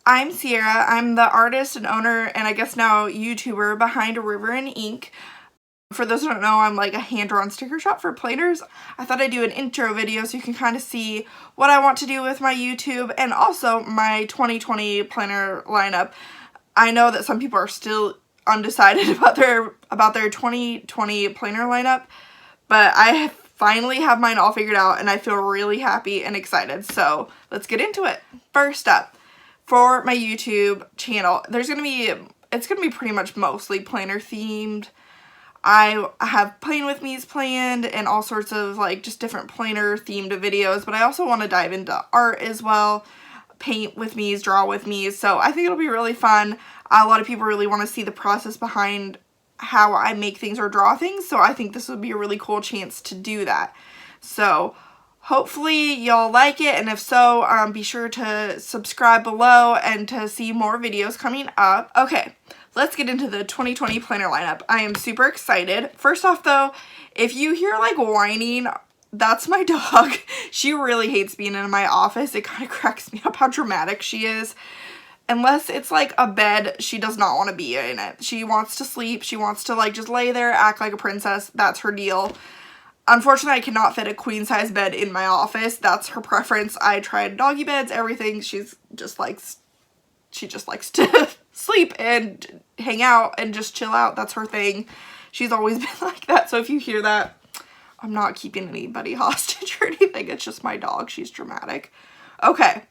I'm Sierra. I'm the artist and owner and I guess now YouTuber behind River and Ink. For those who don't know, I'm like a hand-drawn sticker shop for planners. I thought I'd do an intro video so you can kind of see what I want to do with my YouTube and also my 2020 planner lineup. I know that some people are still undecided about their 2020 planner lineup, but I finally have mine all figured out and I feel really happy and excited. So let's get into it. First up, for my YouTube channel, it's gonna be pretty much mostly planner themed. I have plan with me's planned and all sorts of like just different planner themed videos, but I also want to dive into art as well, paint with me's, draw with me's, so I think it'll be really fun. A lot of people really want to see the process behind how I make things or draw things, so I think this would be a really cool chance to do that. So hopefully y'all like it, and if so, be sure to subscribe below and to see more videos coming up. Okay. Let's get into the 2020 planner lineup. I am super excited. First off though, if you hear like whining, that's my dog. She really hates being in my office. It kind of cracks me up how dramatic she is. Unless it's like a bed, she does not want to be in it. She wants to sleep. She wants to like just lay there, act like a princess. That's her deal. Unfortunately, I cannot fit a queen size bed in my office. That's her preference. I tried doggy beds, everything. She just likes to sleep and hang out and just chill out. That's her thing. She's always been like that. So if you hear that, I'm not keeping anybody hostage or anything. It's just my dog. She's dramatic. Okay,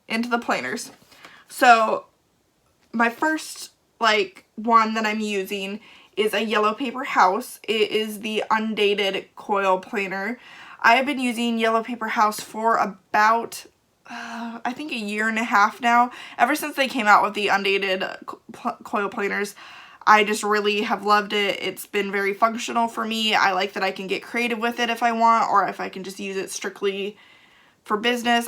into the planners. So my first like one that I'm using is a yellow paper house. It is the Undated Coil planner. I have been using yellow paper house for about I think a year and a half now. Ever since they came out with the Undated coil planners, I just really have loved it. It's been very functional for me. I like that I can get creative with it if I want, or if I can just use it strictly for business.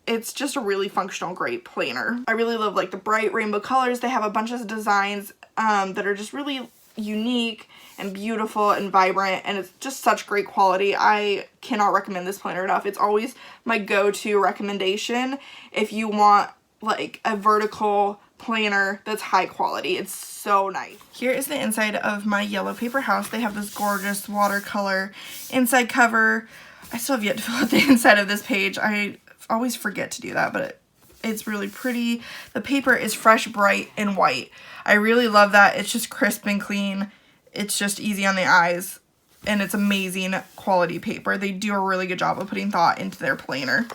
It's just a really functional, great planner. I really love like the bright rainbow colors. They have a bunch of designs that are just really unique and beautiful and vibrant, and it's just such great quality. I cannot recommend this planner enough. It's always my go-to recommendation if you want like a vertical planner that's high quality. It's so nice. Here is the inside of my yellow paper house. They have this gorgeous watercolor inside cover. I still have yet to fill out the inside of this page. I always forget to do that, but it's really pretty. The paper is fresh, bright, and white. I really love that. It's just crisp and clean. It's just easy on the eyes, and it's amazing quality paper. They do a really good job of putting thought into their planner.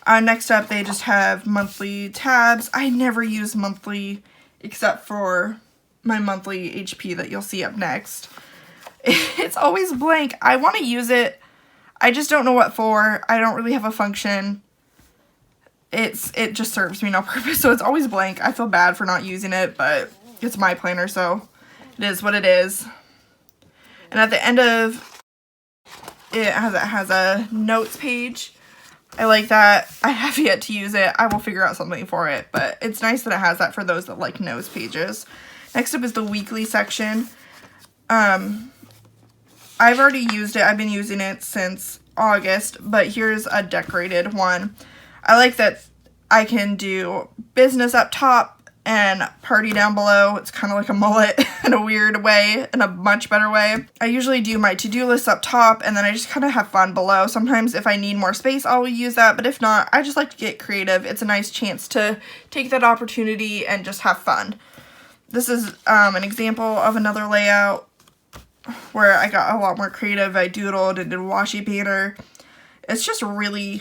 Next up, they just have monthly tabs. I never use monthly except for my monthly HP that you'll see up next. It's always blank. I want to use it. I just don't know what for. I don't really have a function. It just serves me no purpose, so it's always blank. I feel bad for not using it, but it's my planner, so it is what it is. And at the end of it has a notes page. I like that. I have yet to use it. I will figure out something for it, but it's nice that it has that for those that like notes pages. Next up is the weekly section. I've already used it. I've been using it since August, but here's a decorated one. I like that I can do business up top and party down below. It's kind of like a mullet in a weird way, in a much better way. I usually do my to-do list up top, and then I just kind of have fun below. Sometimes if I need more space, I'll use that, but if not, I just like to get creative. It's a nice chance to take that opportunity and just have fun. This is an example of another layout where I got a lot more creative. I doodled and did washi banner. It's just really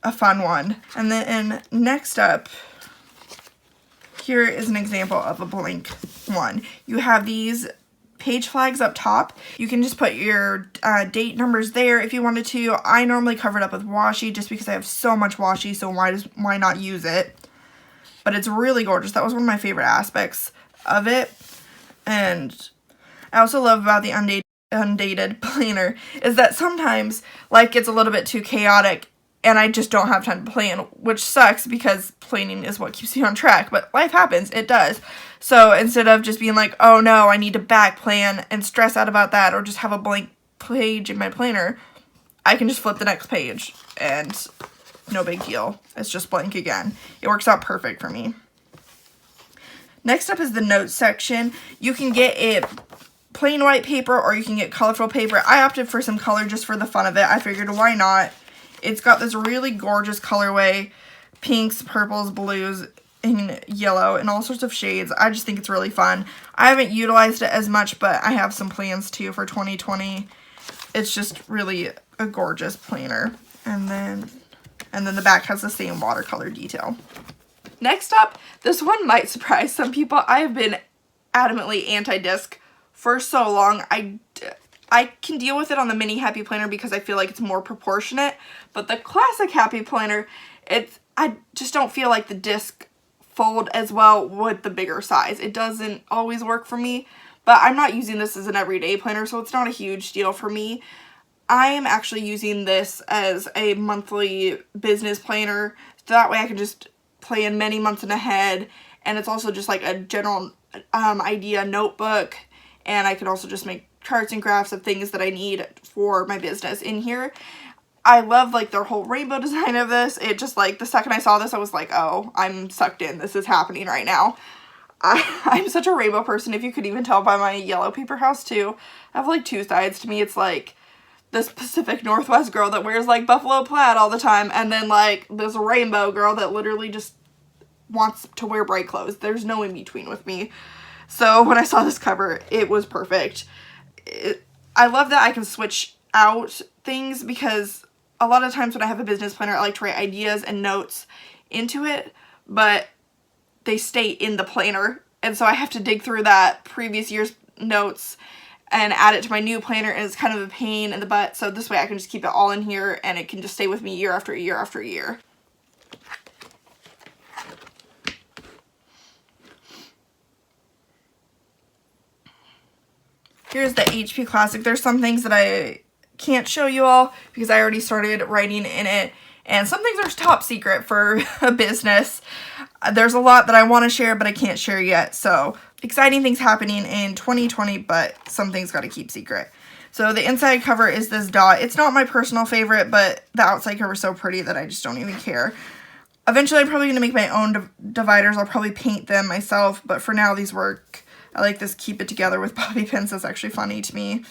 a fun one. And then next up, here is an example of a blank one. You have these page flags up top. You can just put your date numbers there if you wanted to. I normally cover it up with washi just because I have so much washi, so why not use it? But it's really gorgeous. That was one of my favorite aspects of it. And I also love about the Undated planner is that sometimes life gets a little bit too chaotic and I just don't have time to plan, which sucks because planning is what keeps you on track, but life happens, it does. So instead of just being like, oh no, I need to back plan and stress out about that or just have a blank page in my planner, I can just flip the next page and no big deal. It's just blank again. It works out perfect for me. Next up is the notes section. You can get it plain white paper or you can get colorful paper. I opted for some color just for the fun of it. I figured why not. It's got this really gorgeous colorway, pinks, purples, blues, and yellow, and all sorts of shades. I just think it's really fun. I haven't utilized it as much, but I have some plans too for 2020. It's just really a gorgeous planner. And then the back has the same watercolor detail. Next up, this one might surprise some people. I have been adamantly anti-disc for so long. I can deal with it on the mini Happy Planner because I feel like it's more proportionate, but the classic Happy Planner, I just don't feel like the disc fold as well with the bigger size. It doesn't always work for me, but I'm not using this as an everyday planner, so it's not a huge deal for me. I am actually using this as a monthly business planner, so that way I can just plan many months ahead, and it's also just like a general idea notebook, and I can also just make charts and graphs of things that I need for my business in here. I love like their whole rainbow design of this. It just like, the second I saw this, I was like, oh, I'm sucked in. This is happening right now. I'm such a rainbow person, if you could even tell by my yellow paper house too. I have like two sides to me. It's like this Pacific Northwest girl that wears like buffalo plaid all the time, and then like this rainbow girl that literally just wants to wear bright clothes. There's no in between with me. So when I saw this cover, it was perfect. I love that I can switch out things, because a lot of times when I have a business planner, I like to write ideas and notes into it, but they stay in the planner, and so I have to dig through that previous year's notes and add it to my new planner, and it's kind of a pain in the butt. So this way I can just keep it all in here, and it can just stay with me year after year after year. Here's the HP Classic. There's some things that I can't show you all because I already started writing in it, and some things are top secret for a business. There's a lot that I want to share, but I can't share yet. So exciting things happening in 2020, but some things got to keep secret. So the inside cover is this dot. It's not my personal favorite, but the outside cover is so pretty that I just don't even care. Eventually I'm probably going to make my own dividers. I'll probably paint them myself, but for now these work. I like this keep it together with bobby pins. That's actually funny to me.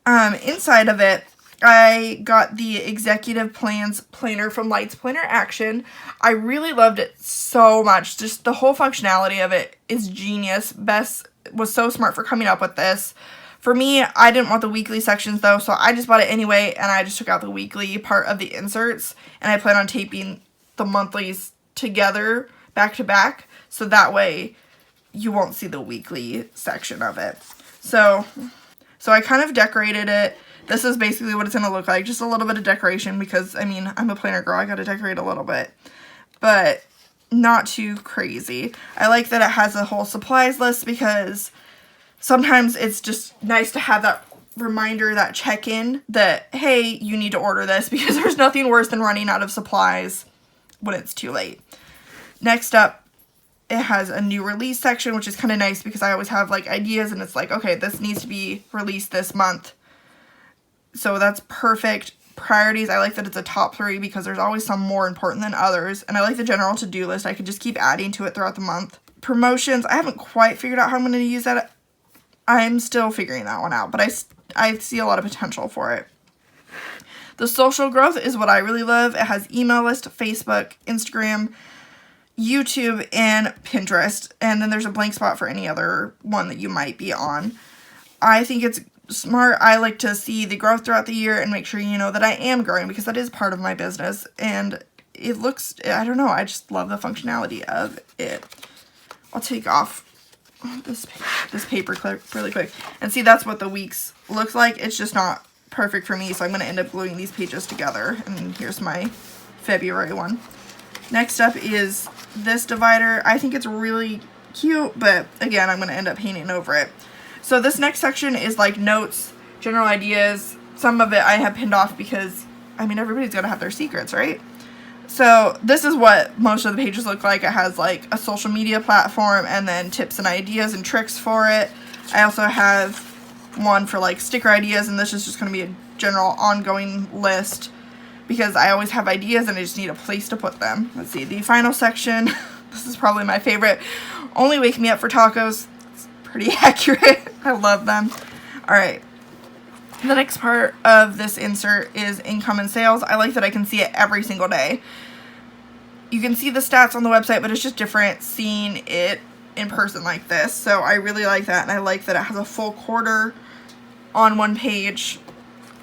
Inside of it, I got the Executive Plans Planner from Lights Planner Action. I really loved it so much. Just the whole functionality of it is genius. Bess was so smart for coming up with this. For me, I didn't want the weekly sections though, so I just bought it anyway, and I just took out the weekly part of the inserts, and I plan on taping the monthlies together back to back, so that way you won't see the weekly section of it. So I kind of decorated it. This is basically what it's going to look like. Just a little bit of decoration because, I mean, I'm a planner girl. I got to decorate a little bit. But not too crazy. I like that it has a whole supplies list because sometimes it's just nice to have that reminder, that check-in that, hey, you need to order this, because there's nothing worse than running out of supplies when it's too late. Next up, it has a new release section, which is kind of nice because I always have like ideas and it's like, okay, this needs to be released this month. So that's perfect. Priorities, I like that it's a top 3 because there's always some more important than others. And I like the general to-do list. I could just keep adding to it throughout the month. Promotions, I haven't quite figured out how I'm going to use that. I'm still figuring that one out, but I see a lot of potential for it. The social growth is what I really love. It has email list, Facebook, Instagram, YouTube, and Pinterest, and then there's a blank spot for any other one that you might be on. I think it's smart. I like to see the growth throughout the year and make sure you know that I am growing, because that is part of my business, and it looks, I don't know, I just love the functionality of it. I'll take off this paper clip really quick, and see, that's what the weeks looks like. It's just not perfect for me, so I'm going to end up gluing these pages together, and here's my February one. Next up is this divider. I think it's really cute, but again, I'm going to end up painting over it. So this next section is like notes, general ideas. Some of it I have pinned off because, I mean, everybody's got to have their secrets, right? So this is what most of the pages look like. It has like a social media platform and then tips and ideas and tricks for it. I also have one for like sticker ideas, and this is just going to be a general ongoing list because I always have ideas and I just need a place to put them. Let's see, the final section. This is probably my favorite. Only Wake Me Up for Tacos. It's pretty accurate. I love them. Alright. The next part of this insert is income and sales. I like that I can see it every single day. You can see the stats on the website, but it's just different seeing it in person like this. So I really like that, and I like that it has a full quarter on one page.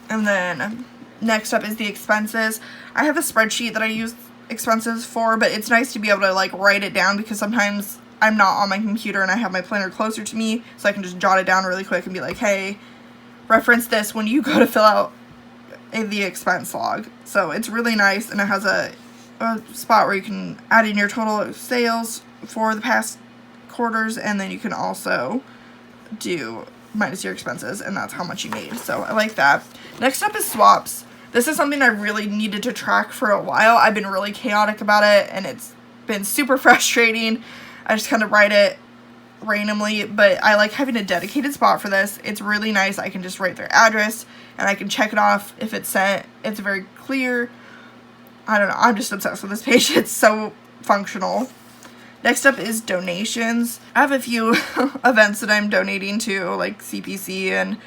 And then next up is the expenses. I have a spreadsheet that I use expenses for, but it's nice to be able to like write it down, because sometimes I'm not on my computer and I have my planner closer to me, so I can just jot it down really quick and be like, hey, reference this when you go to fill out the expense log. So it's really nice, and it has a spot where you can add in your total sales for the past quarters, and then you can also do minus your expenses, and that's how much you made. So I like that. Next up is swaps. This is something I really needed to track for a while. I've been really chaotic about it, and it's been super frustrating. I just kind of write it randomly, but I like having a dedicated spot for this. It's really nice. I can just write their address, and I can check it off if it's sent. It's very clear. I don't know. I'm just obsessed with this page. It's so functional. Next up is donations. I have a few events that I'm donating to, like CPC and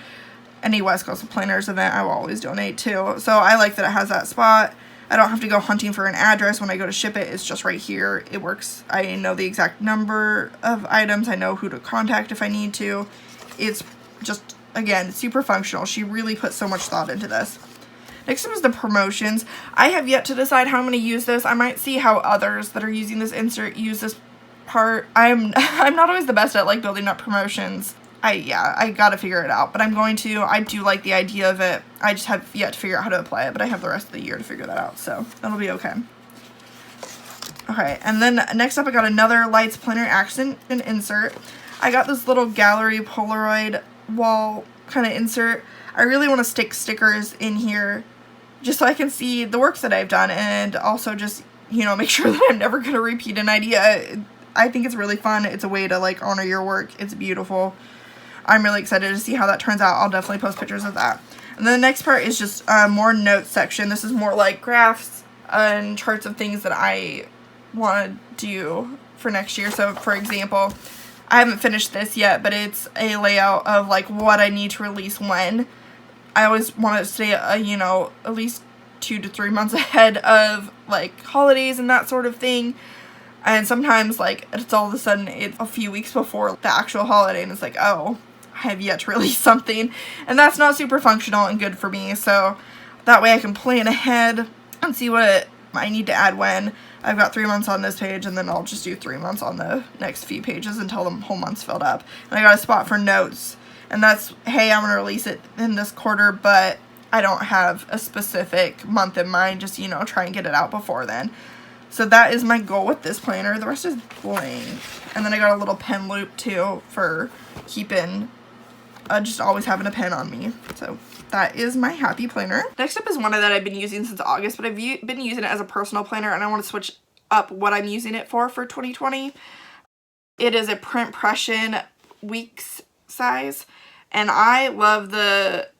any West Coast Planners event I will always donate to. So I like that it has that spot. I don't have to go hunting for an address when I go to ship it. It's just right here. It works. I know the exact number of items. I know who to contact if I need to. It's just, again, super functional. She really put so much thought into this. Next up is the promotions. I have yet to decide how I'm going to use this. I might see how others that are using this insert use this part. I'm not always the best at like building up promotions. I gotta figure it out, but I'm going to. I do like the idea of it. I just have yet to figure out how to apply it, but I have the rest of the year to figure that out, so that'll be okay. Okay, and then next up I got another Lights Planner accent and insert. I got this little gallery Polaroid wall kind of insert. I really want to stick stickers in here just so I can see the work that I've done, and also just, you know, make sure that I'm never going to repeat an idea. I think it's really fun. It's a way to like honor your work. It's beautiful. I'm really excited to see how that turns out. I'll definitely post pictures of that. And then the next part is just more notes section. This is more like graphs and charts of things that I want to do for next year. So for example, I haven't finished this yet, but it's a layout of like what I need to release when. I always want to stay, you know, at least 2 to 3 months ahead of like holidays and that sort of thing. And sometimes like it's all of a sudden it's a few weeks before the actual holiday, and it's like, oh, I have yet to release something, and that's not super functional and good for me. So that way I can plan ahead and see what I need to add when. I've got 3 months on this page, and then I'll just do 3 months on the next few pages until the whole month's filled up. And I got a spot for notes, and that's, hey, I'm going to release it in this quarter, but I don't have a specific month in mind, just, you know, try and get it out before then. So that is my goal with this planner. The rest is blank. And then I got a little pen loop too for keeping, just always having a pen on me. So that is my happy planner. Next up is one that I've been using since August, but I've been using it as a personal planner, and I want to switch up what I'm using it for 2020. It is a print Pression weeks size, and I love the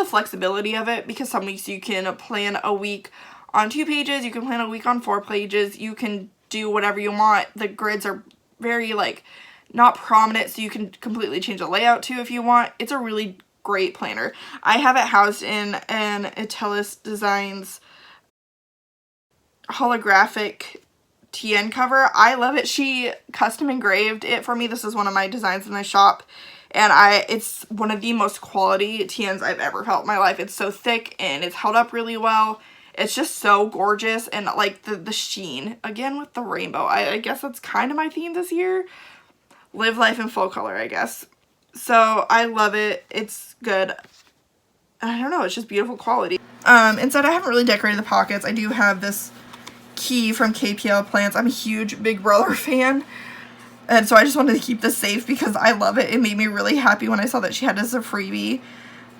flexibility of it, because some weeks you can plan a week on 2 pages, you can plan a week on 4 pages, you can do whatever you want. The grids are very like not prominent, so you can completely change the layout too if you want. It's a really great planner. I have it housed in an Atelis Designs holographic TN cover. I love it. She custom engraved it for me. This is one of my designs in my shop, and it's one of the most quality TNs I've ever felt in my life. It's so thick and it's held up really well. It's just so gorgeous, and like the sheen, again with the rainbow. I guess that's kind of my theme this year. Live life in full color, I guess. So I love it. It's good. I don't know, it's just beautiful quality. Inside I haven't really decorated the pockets. I do have this key from KPL Plants. I'm a huge Big Brother fan, and so I just wanted to keep this safe because I love it. It made me really happy when I saw that she had this as a freebie.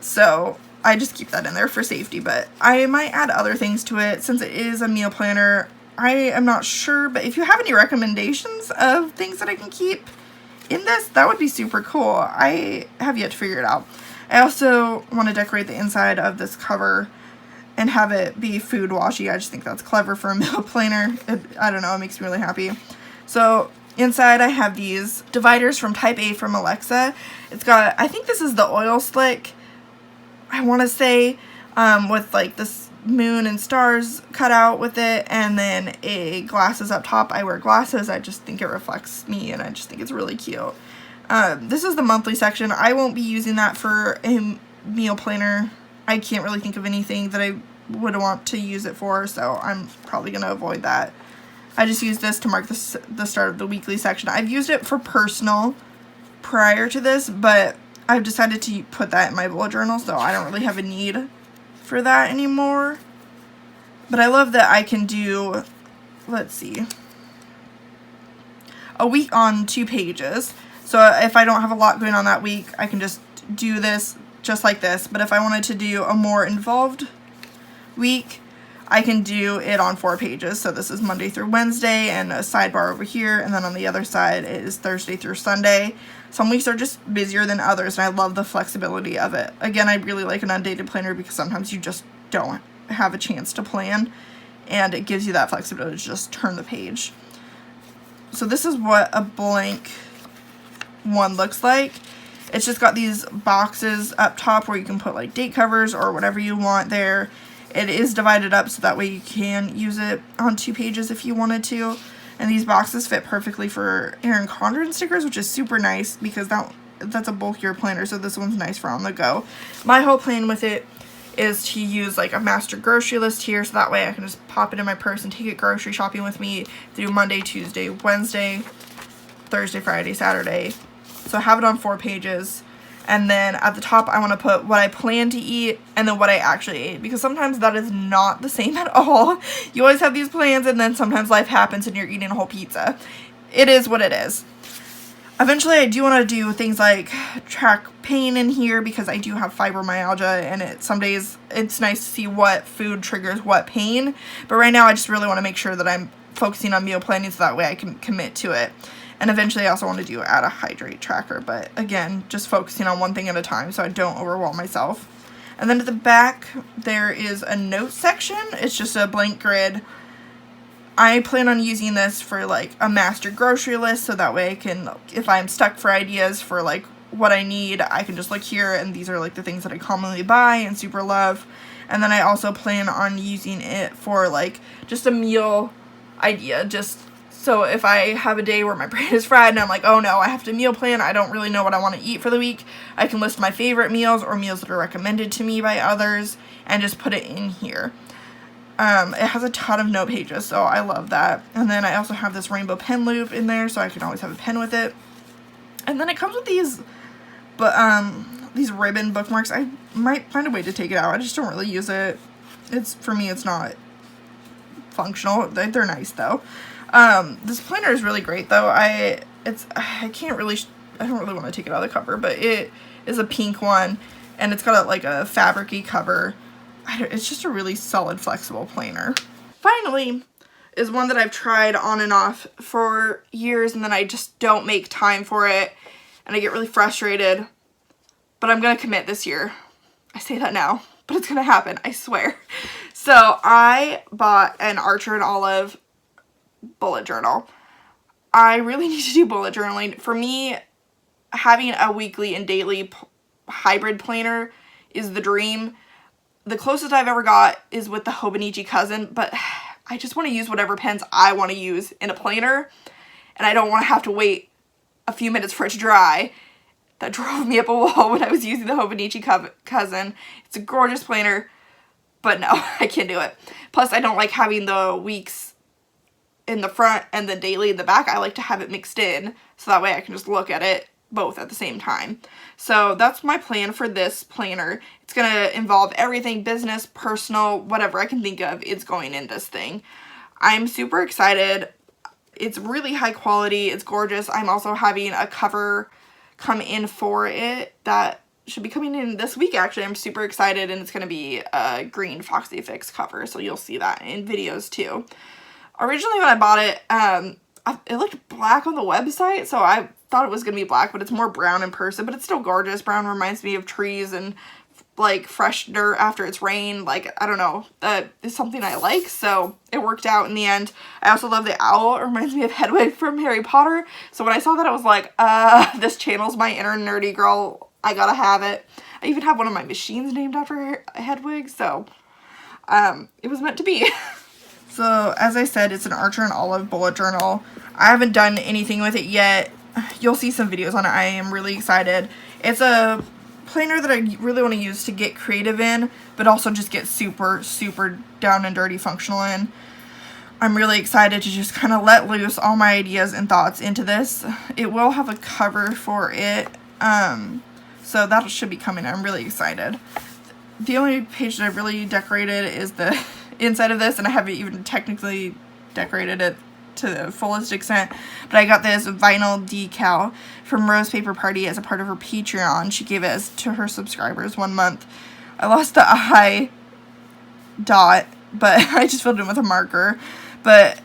So I just keep that in there for safety, but I might add other things to it since it is a meal planner. I am not sure, but if you have any recommendations of things that I can keep in this, that would be super cool. I have yet to figure it out. I also want to decorate the inside of this cover and have it be food washy. I just think that's clever for a meal planner. I don't know, it makes me really happy. So inside I have these dividers from Type A from Alexa. It's got, I think this is the oil slick, I want to say, with like this moon and stars cut out with it, and then a glasses up top. I wear glasses. I just think it reflects me, and I just think it's really cute. This is the monthly section. I won't be using that for a meal planner. I can't really think of anything that I would want to use it for, so I'm probably going to avoid that. I just use this to mark the start of the weekly section. I've used it for personal prior to this, but I've decided to put that in my bullet journal, so I don't really have a need for that anymore. But I love that I can do, let's see, a week on 2 pages. So if I don't have a lot going on that week, I can just do this just like this. But if I wanted to do a more involved week, I can do it on 4 pages. So this is Monday through Wednesday and a sidebar over here, and then on the other side is Thursday through Sunday. Some weeks are just busier than others, and I love the flexibility of it. Again, I really like an Undated planner because sometimes you just don't have a chance to plan, and it gives you that flexibility to just turn the page. So this is what a blank one looks like. It's just got these boxes up top where you can put like date covers or whatever you want there. It is divided up so that way you can use it on 2 pages if you wanted to. And these boxes fit perfectly for Erin Condren stickers, which is super nice because that's a bulkier planner, so this one's nice for on the go. My whole plan with it is to use like a master grocery list here, so that way I can just pop it in my purse and take it grocery shopping with me through Monday, Tuesday, Wednesday, Thursday, Friday, Saturday. So I have it on 4 pages. And then at the top, I want to put what I plan to eat and then what I actually ate, because sometimes that is not the same at all. You always have these plans, and then sometimes life happens and you're eating a whole pizza. It is what it is. Eventually, I do want to do things like track pain in here, because I do have fibromyalgia, and some days it's nice to see what food triggers what pain. But right now, I just really want to make sure that I'm focusing on meal planning so that way I can commit to it. And eventually I also want to add a hydrate tracker, but again, just focusing on one thing at a time so I don't overwhelm myself. And then at the back, there is a note section. It's just a blank grid. I plan on using this for like a master grocery list, so that way I can, if I'm stuck for ideas for like what I need, I can just look here, and these are like the things that I commonly buy and super love. And then I also plan on using it for like just a meal idea, just so if I have a day where my brain is fried and I'm like, oh no, I have to meal plan, I don't really know what I want to eat for the week, I can list my favorite meals or meals that are recommended to me by others and just put it in here. It has a ton of note pages, so I love that. And then I also have this rainbow pen loop in there, so I can always have a pen with it. And then it comes with these ribbon bookmarks. I might find a way to take it out. I just don't really use it. For me, it's not functional. They're nice though. This planner is really great though. I don't really want to take it out of the cover, but it is a pink one, and it's got like a fabric-y cover. It's just a really solid, flexible planner. Finally is one that I've tried on and off for years, and then I just don't make time for it, and I get really frustrated, but I'm gonna commit this year. I say that now, but it's gonna happen, I swear. So I bought an Archer and Olive bullet journal. I really need to do bullet journaling. For me, having a weekly and daily hybrid planner is the dream. The closest I've ever got is with the Hobonichi Cousin, but I just want to use whatever pens I want to use in a planner, and I don't want to have to wait a few minutes for it to dry. That drove me up a wall when I was using the Hobonichi Cousin. It's a gorgeous planner, but no, I can't do it. Plus, I don't like having the weeks in the front and the daily in the back. I like to have it mixed in, so that way I can just look at it both at the same time. So that's my plan for this planner. It's going to involve everything, business, personal, whatever I can think of, it's going in this thing. I'm super excited. It's really high quality. It's gorgeous. I'm also having a cover come in for it that should be coming in this week actually. I'm super excited, and it's going to be a green Foxy Fix cover, so you'll see that in videos too. Originally when I bought it, it looked black on the website, so I thought it was going to be black, but it's more brown in person, but it's still gorgeous. Brown reminds me of trees and like fresh dirt after it's rained. Like, I don't know, it's something I like, so it worked out in the end. I also love the owl. It reminds me of Hedwig from Harry Potter. So when I saw that, I was like, this channel's my inner nerdy girl. I gotta have it. I even have one of my machines named after Hedwig, so it was meant to be. So as I said, it's an Archer and Olive bullet journal. I haven't done anything with it yet. You'll see some videos on it. I am really excited. It's a planner that I really want to use to get creative in, but also just get super, super down and dirty functional in. I'm really excited to just kind of let loose all my ideas and thoughts into this. It will have a cover for it, so that should be coming. I'm really excited. The only page that I really decorated is the inside of this, and I haven't even technically decorated it to the fullest extent, but I got this vinyl decal from Rose Paper Party as a part of her Patreon. She gave it to her subscribers 1 month. I lost the eye dot, but I just filled it in with a marker. But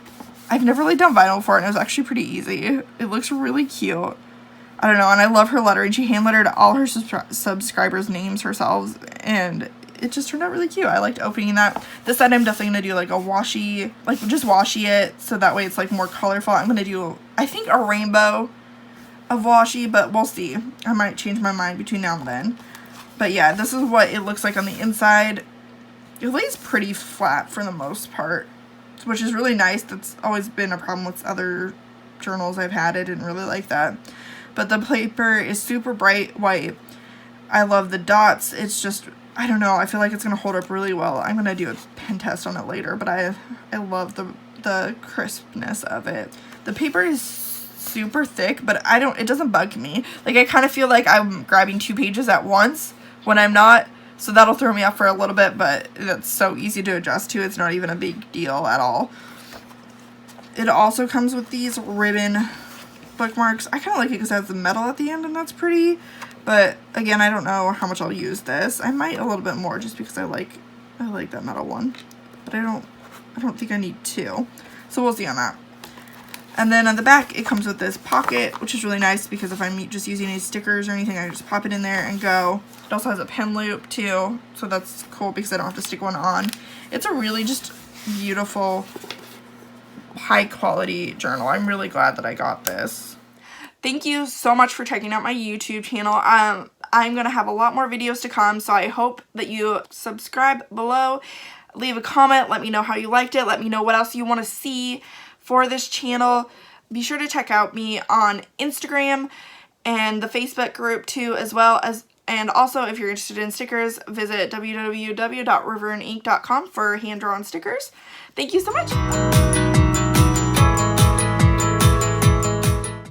I've never really done vinyl before, and it was actually pretty easy. It looks really cute. I don't know, and I love her lettering. She hand lettered all her subscribers' names herself, and it just turned out really cute. I liked opening that. This side I'm definitely going to do like a washi, like just washi it, so that way it's like more colorful. I'm going to do, I think, a rainbow of washi, but we'll see. I might change my mind between now and then. But yeah, this is what it looks like on the inside. It lays pretty flat for the most part, which is really nice. That's always been a problem with other journals I've had. I didn't really like that. But the paper is super bright white. I love the dots. It's just, I don't know, I feel like it's going to hold up really well. I'm going to do a pen test on it later, but I love the crispness of it. The paper is super thick, but it doesn't bug me. Like, I kind of feel like I'm grabbing 2 pages at once when I'm not, so that'll throw me off for a little bit, but it's so easy to adjust to. It's not even a big deal at all. It also comes with these ribbon bookmarks. I kind of like it because it has the metal at the end, and that's pretty. But again, I don't know how much I'll use this. I might a little bit more just because I like that metal one. But I don't think I need 2. So we'll see on that. And then on the back, it comes with this pocket, which is really nice because if I'm just using any stickers or anything, I just pop it in there and go. It also has a pen loop too, so that's cool because I don't have to stick one on. It's a really just beautiful, high quality journal. I'm really glad that I got this. Thank you so much for checking out my YouTube channel. I'm going to have a lot more videos to come, so I hope that you subscribe below. Leave a comment. Let me know how you liked it. Let me know what else you want to see for this channel. Be sure to check out me on Instagram and the Facebook group too, as well as, and also if you're interested in stickers, visit www.riverandink.com for hand-drawn stickers. Thank you so much.